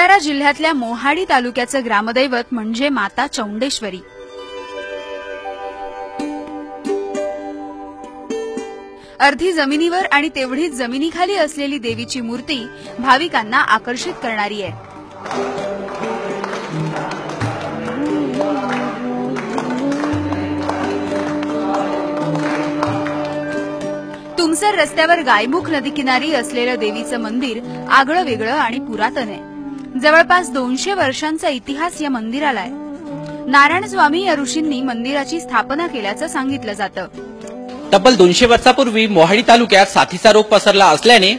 भंडारा जिल्ह्यातल्या मोहाडी तालुक्याचं ग्रामदैवत म्हणजे माता चौंडेश्वरी। अर्धी जमिनीवर आणि तेवढीच जमिनीखाली असलेली देवीची मूर्ती भाविकांना आकर्षित करणारी आहे। तुमसर रस्त्यावर गायमुख नदीकिनारी असलेलं देवीचं मंदिर आगळं वेगळं आणि पुरातन आहे। जवळपास 200 वर्षांचा इतिहास या मंदिराला आहे। नारायण स्वामी या ऋषींनी मंदिराची स्थापना केल्याचं सांगितलं जातं। तब्बल 200 वर्षापूर्वी मोहाडी तालुक्यात साथीचा रोग पसरला असल्याने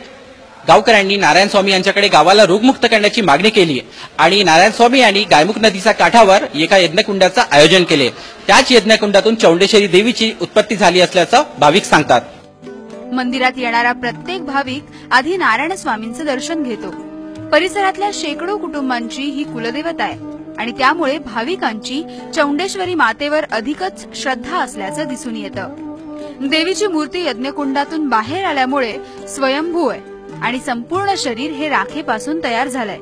गावकऱ्यांनी नारायण स्वामी यांच्याकडे गावाला रोगमुक्त करण्याची मागणी केली आणि नारायण स्वामी यांनी गायमुख नदीच्या काठावर एका यज्ञकुंडाचं आयोजन केले। त्याच यज्ञकुंडातून चौंडेश्वरी देवीची उत्पत्ती झाली असल्याचं भाविक सांगतात। मंदिरात येणारा प्रत्येक भाविक आधी नारायण स्वामींचं दर्शन घेतो। परिसरातल्या शेकडो कुटुंबांची ही कुलदेवता आहे आणि त्यामुळे भाविकांची चौंडेश्वरी मातेवर अधिकच श्रद्धा असल्याचं दिसून येतं। देवीची मूर्ती यज्ञकुंडातून बाहेर आल्यामुळे स्वयंभू आहे आणि संपूर्ण शरीर हे राखेपासून तयार झालंय।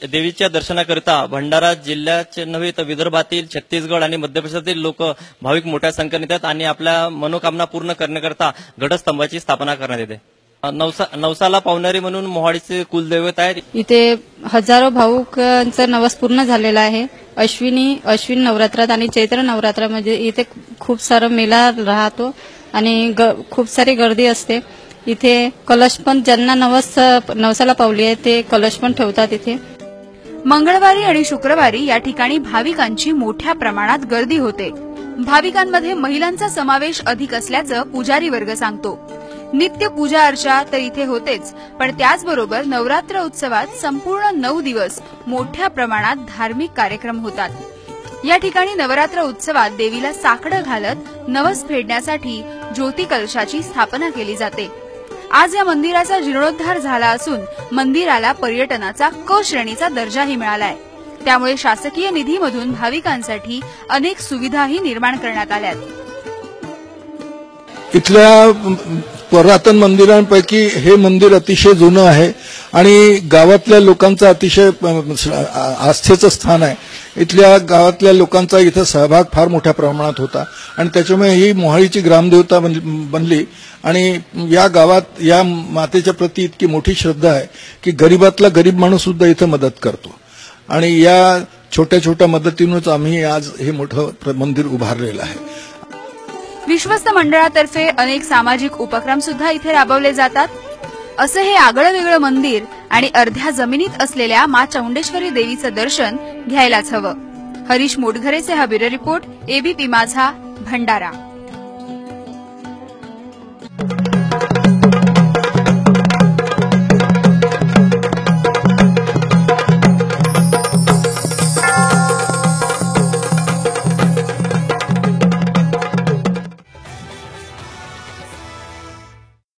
देवीच्या दर्शनाकरिता भंडारा जिल्ह्याचे नव्हे तर विदर्भातील, छत्तीसगड आणि मध्य प्रदेशातील लोक भाविक मोठ्या संख्येने येतात आणि आपल्या मनोकामना पूर्ण करण्याकरता घटस्तंभाची स्थापना करण्यात येते। नवसाला पावणारी म्हणून मोहाडीचे कुलदैवत आहे। इथे हजारो भाविकांचा नवस पूर्ण झालेला आहे। अश्विन नवरात्रात आणि चैत्र नवरात्रामध्ये इथे खूप सारा मेला राहतो आणि खूप सारी गर्दी असते। इथे कलश पण ज्यांना नवसाला पावली आहे ते कलश पण ठेवतात इथे। मंगळवारी आणि शुक्रवारी या ठिकाणी भाविकांची मोठ्या प्रमाणात गर्दी होते। भाविकांमध्ये महिलांचा समावेश अधिक असल्याचं पुजारी वर्ग सांगतो। नित्य पूजा अर्चा तर इथे होतेच, पण त्याचबरोबर नवरात्र उत्सवात संपूर्ण 9 दिवस मोठ्या प्रमाणात धार्मिक कार्यक्रम होतात। या ठिकाणी नवरात्र उत्सवात देवीला साकडं घालत नवस फेडण्यासाठी ज्योती कलशाची स्थापना केली जाते। आज या मंदिराचा जीर्णोद्धार झाला असून मंदिराला पर्यटनाचा क श्रेणीचा दर्जाही मिळालाय। त्यामुळे शासकीय निधीमधून भाविकांसाठी अनेक सुविधाही निर्माण करण्यात आल्यात। इथल्या पुरातन मंदिरांपैकी हे मंदिर अतिशय जुनं आहे आणि गावातल्या लोकांचं अतिशय आस्थेचं स्थान आहे। इथल्या गावातल्या लोकांचा इथं सहभाग फार मोठ्या प्रमाणात होता आणि त्याच्यामुळे ही मोहाडीची ग्रामदेवता बनली आणि या गावात या मातेच्या प्रती इतकी मोठी श्रद्धा आहे की गरीबातला गरीब माणूस सुद्धा इथं मदत करतो आणि या छोट्या छोट्या मदतीनंच आम्ही आज हे मोठं मंदिर उभारलेलं आहे। विश्वस्त मंडळातर्फे अनेक सामाजिक उपक्रम सुद्धा इथे राबवले जातात। असं हे आगळं वेगळं मंदिर आणि अर्ध्या जमिनीत असलेल्या मा चौंडेश्वरी देवीचं दर्शन घ्यायलाच हवं। हरीश मोटघरेचे हा ब्युरो रिपोर्ट, एबीपी माझा, भंडारा।